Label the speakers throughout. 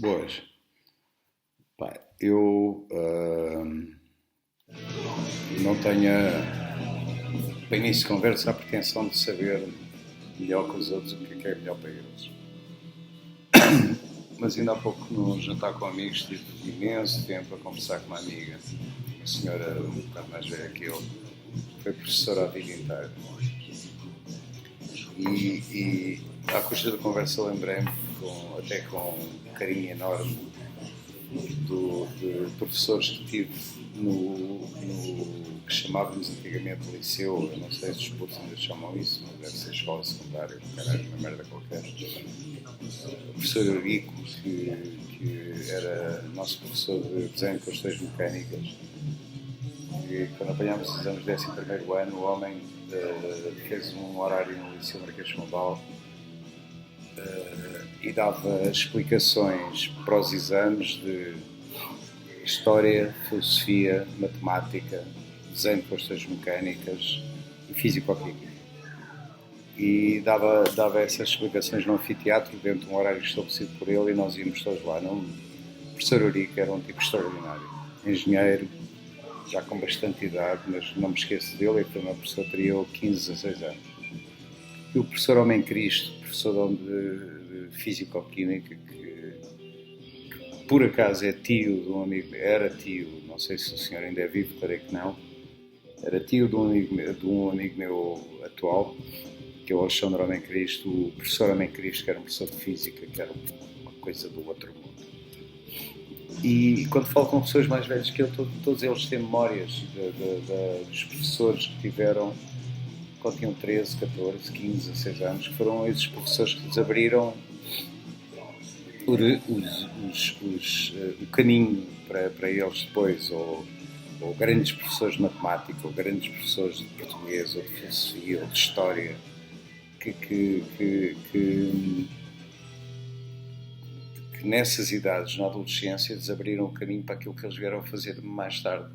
Speaker 1: Boas. Pá, eu não tenho, para início de conversa, a pretensão de saber melhor que os outros o que é melhor para eles. Mas ainda há pouco, num jantar com amigos, tive imenso tempo a conversar com uma amiga, uma senhora um bocado mais velha que eu, foi professora a vida inteira. E à custa da conversa lembrei-me, até com um carinho enorme, de professores que tive no que chamávamos antigamente liceu. Eu não sei se os putos ainda chamam isso, mas deve ser escola secundária, caralho, uma merda qualquer. O professor Eurico, que era nosso professor de desenho de construções mecânicas, e quando apanhámos os exames de 11º ano, o homem fez um horário no Liceu Marquês de Pombal e dava explicações para os exames de História, Filosofia, Matemática, Desenho de construções mecânicas e Físico-Química. E dava essas explicações no anfiteatro, dentro de um horário estabelecido por ele, e nós íamos todos lá. O professor Eurico era um tipo extraordinário, engenheiro, já com bastante idade, mas não me esqueço dele, foi uma professora que teria 15, 16 anos. E o professor Homem Cristo, professor de Físico-Química, que por acaso é tio de um amigo, era tio, não sei se o senhor ainda é vivo, creio que não, era tio de um amigo meu atual, que é o Alexandre Homem Cristo, o professor Homem Cristo, que era um professor de Física, que era uma coisa do outro mundo. E quando falo com pessoas mais velhas que eu, todos eles têm memórias dos professores que tiveram quando tinham 13, 14, 15, 16 anos, que foram esses professores que lhes abriram o caminho para eles depois, ou grandes professores de matemática, ou grandes professores de português, ou de filosofia, ou de história, que nessas idades, na adolescência, eles abriram o caminho para aquilo que eles vieram a fazer mais tarde.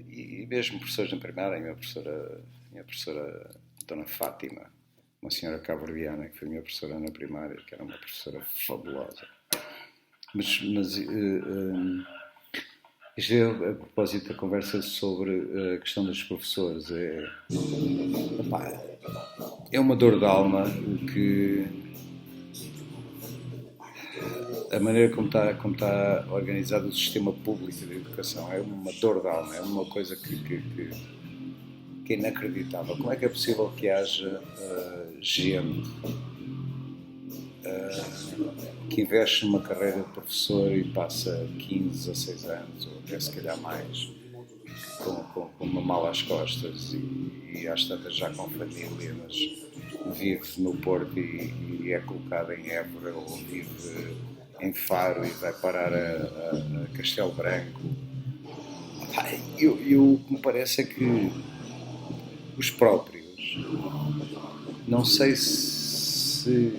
Speaker 1: E mesmo professores na primária, a minha professora Dona Fátima, uma senhora cabo-verdiana, que foi minha professora na primária, que era uma professora fabulosa. Mas isto é a propósito da conversa sobre a questão dos professores. É uma dor de alma que a maneira como está organizado o sistema público de educação é uma dor de alma, é uma coisa que é inacreditável. Como é que é possível que haja gente que investe numa carreira de professor e passa 15 a 6 anos, ou até se calhar mais, com uma mala às costas e às tantas já com família, mas vive no Porto e é colocado em Évora, ou vive em Faro e vai parar a Castelo Branco. O que me parece é que os próprios, não sei se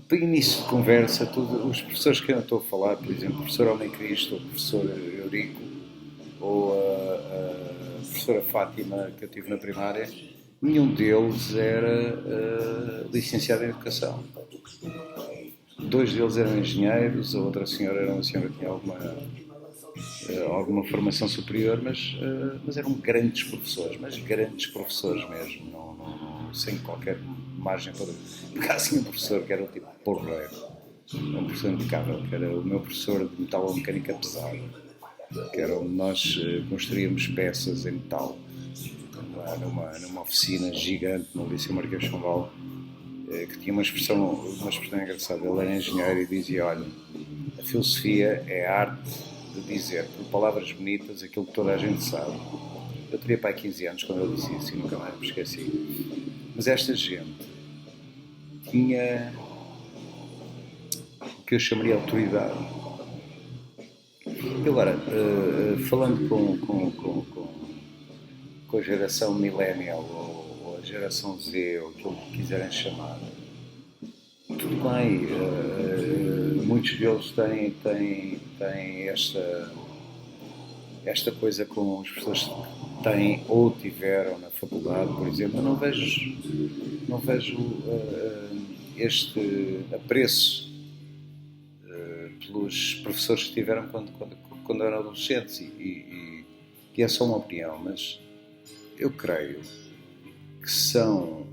Speaker 1: para início de conversa, os professores que eu estou a falar, por exemplo, o professor Homem Cristo, ou o professor Eurico, ou a professora Fátima, que eu tive na primária, nenhum deles era licenciado em Educação. 2 deles eram engenheiros, a outra senhora era uma senhora que tinha alguma formação superior, mas eram grandes professores mesmo, sem qualquer margem para... Porque há assim um professor que era o tipo porreiro, um professor impecável, que era o meu professor de metalomecânica pesada, que era onde nós construíamos peças em metal, numa oficina gigante no Liceu Marquês de Pombal, que tinha uma expressão engraçada. Ele era engenheiro e dizia: olha, a filosofia é a arte de dizer por palavras bonitas aquilo que toda a gente sabe. Eu teria pai 15 anos quando ele disse isso e nunca mais me esqueci. Mas esta gente tinha o que eu chamaria autoridade. E agora, falando com a geração millennial, ou a geração Z, ou aquilo que quiserem chamar, tudo bem, muitos deles têm esta coisa com as pessoas que têm ou tiveram na faculdade, por exemplo. Eu não vejo este apreço pelos professores que tiveram quando eram adolescentes e é só uma opinião, mas eu creio que são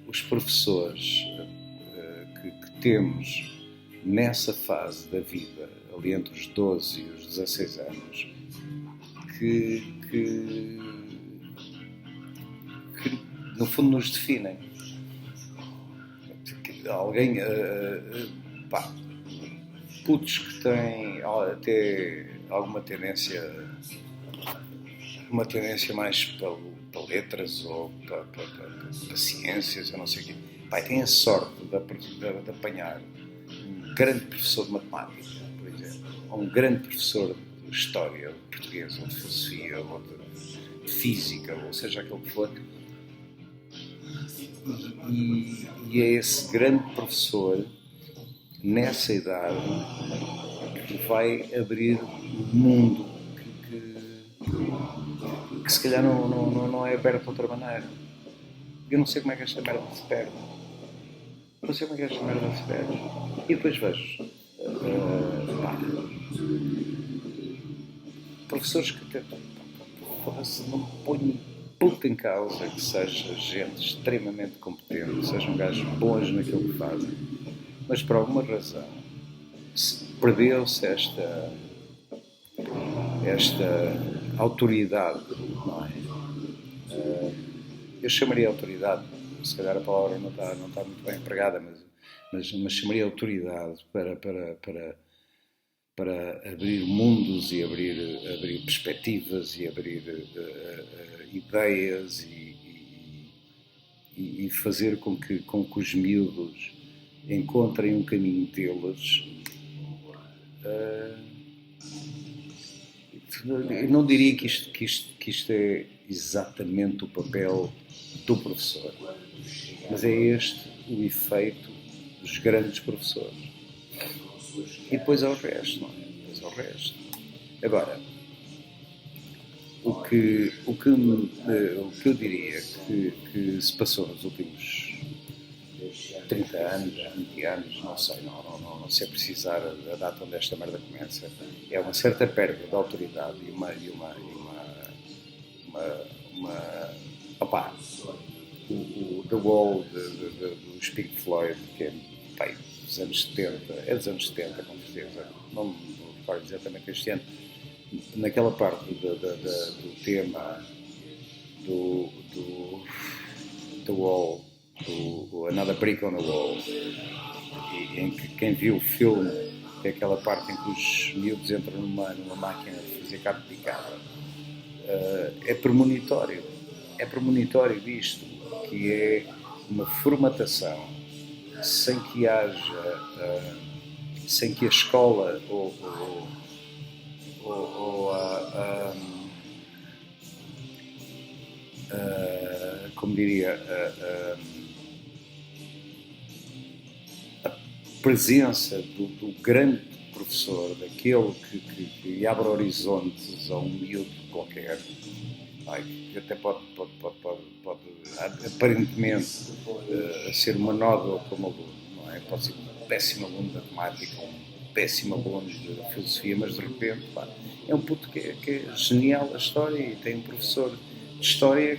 Speaker 1: os professores que temos nessa fase da vida, ali entre os 12 e os 16 anos, que no fundo nos definem. Alguém, putos que têm até alguma tendência mais para letras ou para ciências, eu não sei o quê, têm a sorte de apanhar um grande professor de matemática, por exemplo, ou um grande professor de história, de português, ou de filosofia, ou de física, ou seja aquilo que for, e é esse grande professor, nessa idade, que vai abrir um mundo que se calhar não é aberto de outra maneira. Eu não sei como é que esta merda se perde. E depois vejo professores que até não ponho puto em causa que seja gente extremamente competente, sejam gajos bons naquilo que fazem, mas por alguma razão perdeu-se esta autoridade, não é? Eu chamaria autoridade, se calhar a palavra não está muito bem empregada, mas chamaria autoridade para abrir mundos e abrir perspectivas e abrir ideias e fazer com que os miúdos encontrem um caminho deles. Eu não diria que isto é exatamente o papel do professor, mas é este o efeito dos grandes professores. E depois ao resto, não é? Depois ao resto. Agora, o que eu diria que se passou nos últimos 30 anos, 20 anos, não sei, não sei precisar a data onde esta merda começa, é uma certa perda de autoridade e uma o The Wall dos Pink Floyd, que é dos anos 70, dos anos 70 com certeza, não me recordo exatamente este ano, naquela parte do tema do The Wall, do Another Brick on the Wall, em que quem viu o filme tem aquela parte em que os miúdos entram numa máquina de fazer carne picada, é premonitório disto, que é uma formatação sem que haja, sem que a escola ou como diria, a presença do grande professor, daquele que abre horizontes a um miúdo qualquer, que até pode aparentemente ser uma nódoa como aluno, não é? Pode ser um péssimo aluno de matemática, um péssimo aluno de filosofia, mas de repente é um puto que é genial a história e tem um professor de história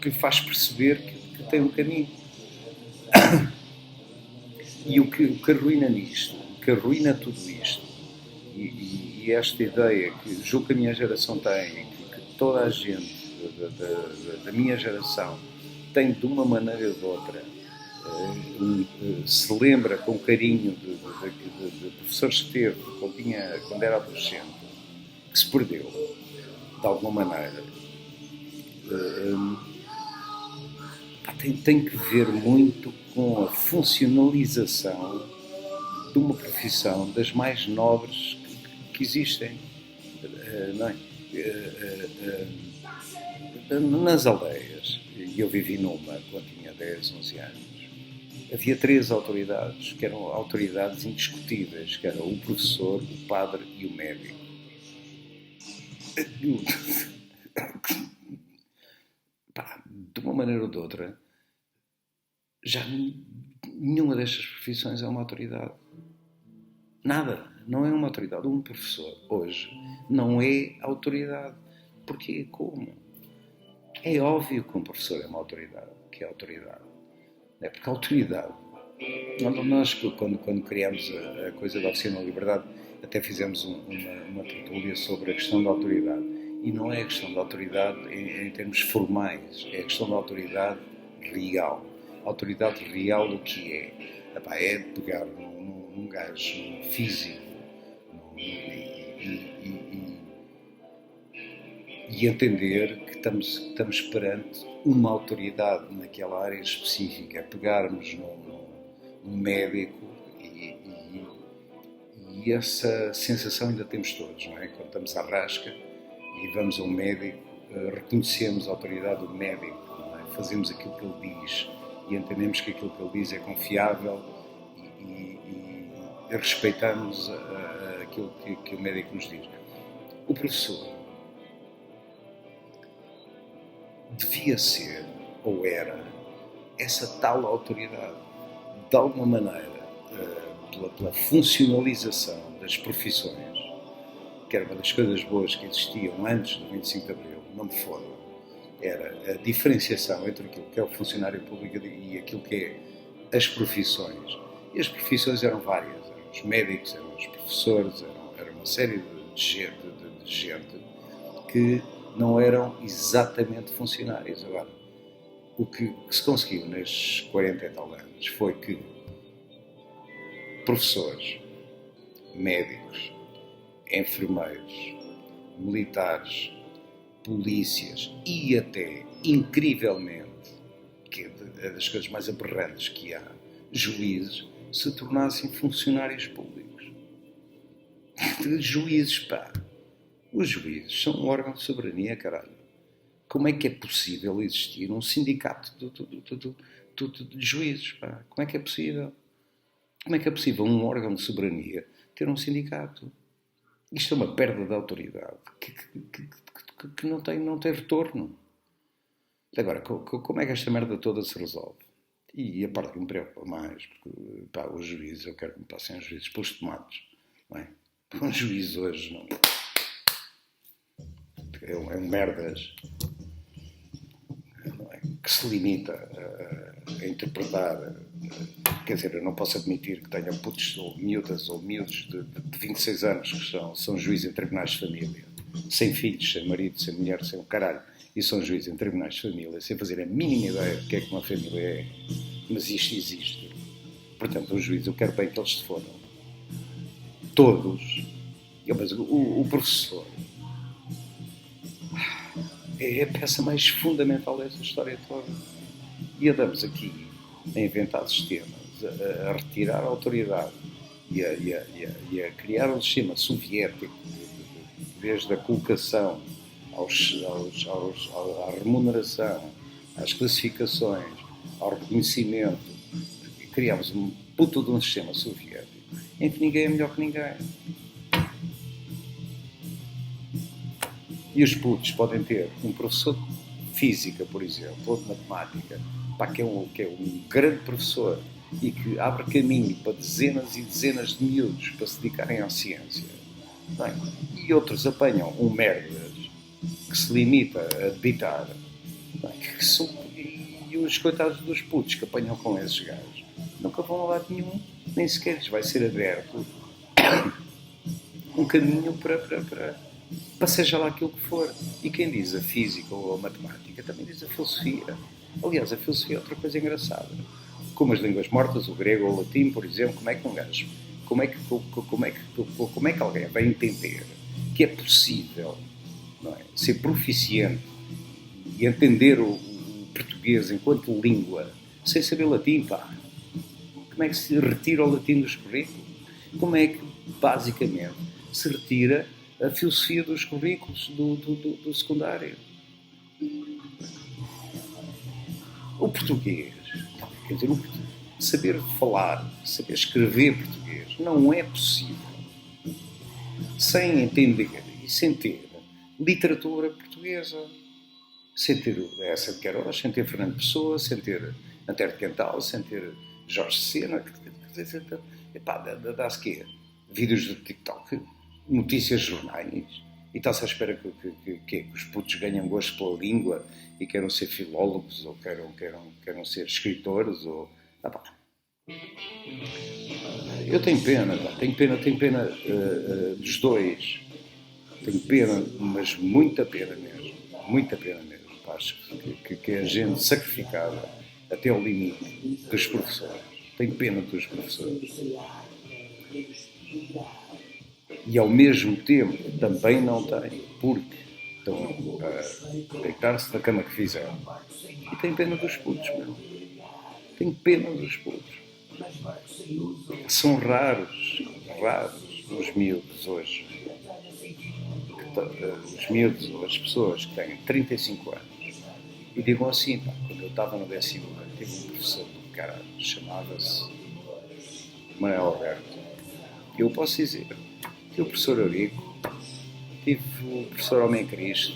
Speaker 1: que lhe faz perceber que tem um caminho. E o que arruina nisto, o que arruina tudo isto, e esta ideia que julgo que a minha geração tem, que toda a gente da minha geração tem de uma maneira ou de outra, se lembra com carinho de professores que teve quando era adolescente, que se perdeu, de alguma maneira, tem que ver muito com a funcionalização de uma profissão das mais nobres que existem, não é? Nas aldeias, e eu vivi numa quando tinha 10, 11 anos, havia 3 autoridades, que eram autoridades indiscutíveis, que eram o professor, o padre e o médico. De uma maneira ou de outra, já nenhuma destas profissões é uma autoridade. Nada, não é uma autoridade. Um professor, hoje, não é autoridade. Porquê? Como? É óbvio que um professor é uma autoridade, que é autoridade. É porque a autoridade... Nós, quando criámos a coisa da Oficina da Liberdade, até fizemos uma tertúlia sobre a questão da autoridade. E não é a questão da autoridade em termos formais, é a questão da autoridade real. A autoridade real o que é? É pegar num gajo físico e entender que estamos perante uma autoridade naquela área específica. É pegarmos num médico e essa sensação ainda temos todos, não é? Quando estamos à rasca e vamos a um médico, reconhecemos a autoridade do médico, não é? Fazemos aquilo que ele diz e entendemos que aquilo que ele diz é confiável e respeitamos aquilo que o médico nos diz. O professor devia ser, ou era, essa tal autoridade. De alguma maneira, pela funcionalização das profissões, que era uma das coisas boas que existiam antes do 25 de Abril, não me foram, era a diferenciação entre aquilo que é o funcionário público e aquilo que é as profissões. E as profissões eram várias, eram os médicos, eram os professores, era uma série de gente que não eram exatamente funcionários. Agora, o que se conseguiu nestes 40 e tal anos foi que professores, médicos, enfermeiros, militares, polícias e até, incrivelmente, que é das coisas mais aberrantes que há, juízes, se tornassem funcionários públicos. Juízes, pá. Os juízes são um órgão de soberania, caralho. Como é que é possível existir um sindicato de juízes, pá? Como é que é possível? Como é que é possível um órgão de soberania ter um sindicato? Isto é uma perda de autoridade que não tem retorno. Agora, como é que esta merda toda se resolve? E a parte que me preocupa mais, porque, pá, os juízes, eu quero que me passem os juízes pelos tomates, não é? Um juiz hoje não... é um merdas, não é? Que se limita a interpretar. Quer dizer, eu não posso admitir que tenha putos ou miúdas ou miúdos de 26 anos que são juízes em tribunais de família, sem filhos, sem marido, sem mulher, sem o caralho, e são juízes em tribunais de família, sem fazer a mínima ideia do que é que uma família é. Mas isto existe. Portanto, os juízes, eu quero bem que eles se fodam. Todos. Mas o professor é a peça mais fundamental dessa história toda. E andamos aqui a inventar sistemas, a retirar a autoridade e a criar um sistema soviético, desde a colocação à remuneração, às classificações, ao reconhecimento. Criámos um puto de um sistema soviético em que ninguém é melhor que ninguém. E os putos podem ter um professor de física, por exemplo, ou de matemática, pá, que é um grande professor e que abre caminho para dezenas e dezenas de miúdos para se dedicarem à ciência. Bem, e outros apanham um merdas que se limita a debitar. E os coitados dos putos que apanham com esses gajos nunca vão a lado nenhum, nem sequer lhes vai ser aberto um caminho para seja lá aquilo que for. E quem diz a física ou a matemática também diz a filosofia. Aliás, a filosofia é outra coisa engraçada. Como as línguas mortas, o grego ou o latim, por exemplo, como é que um gajo, como é que alguém vai entender que é possível, não é, ser proficiente e entender o português enquanto língua sem saber latim, pá? Como é que se retira o latim dos currículos? Como é que, basicamente, se retira a filosofia dos currículos do secundário? O português, quer dizer, saber falar, saber escrever português, não é possível sem entender e sem ter literatura portuguesa, sem ter essa de Queiroz, sem ter Fernando Pessoa, sem ter na Terra de Quental, sem ter Jorge Sena, dá-se quê? Vídeos do TikTok, notícias jornais, e está-se à espera que os putos ganhem gosto pela língua e queiram ser filólogos ou queiram ser escritores ou... Eu tenho pena dos dois. Tenho pena, mas muita pena mesmo. Muita pena mesmo. Acho que a gente sacrificada até ao limite dos professores. Tenho pena dos professores. E ao mesmo tempo também não tenho, porque estão a deitar-se na cama que fizeram. E tenho pena dos putos, meu. Tenho pena dos putos. São raros os miúdos hoje. Os miúdos, as pessoas que têm 35 anos e digam assim, quando eu estava no 10º ano, tive um professor do caralho, chamava-se Manuel Alberto. Eu posso dizer, tive o professor Eurico, tive o professor Homem Cristo,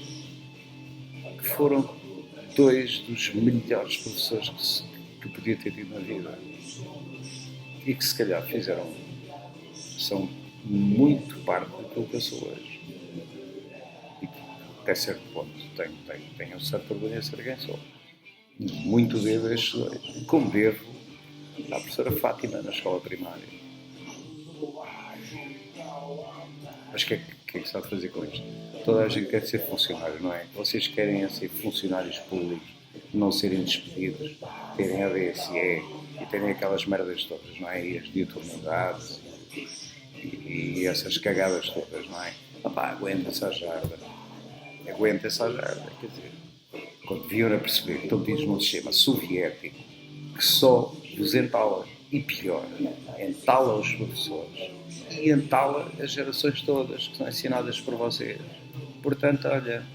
Speaker 1: que foram dois dos melhores professores que podia ter tido na vida e que se calhar são muito parte daquilo que eu sou hoje. E que até certo ponto tenho um certo orgulho em ser quem sou. Muito devo a estes dois. Como devo à professora Fátima na escola primária. Mas o que é que está a fazer com isto? Toda a gente quer ser funcionário, não é? Vocês querem ser funcionários públicos, não serem despedidos, terem a DSE e terem aquelas merdas todas, não é? E as diuturnidades e essas cagadas todas, não é? Aguenta-se a jarda. Aguenta-se a jarda, quer dizer, quando viram a perceber que estão metidos num sistema soviético que só vos entala, e pior, entala os professores e entala as gerações todas que são ensinadas por vocês. Portanto, olha,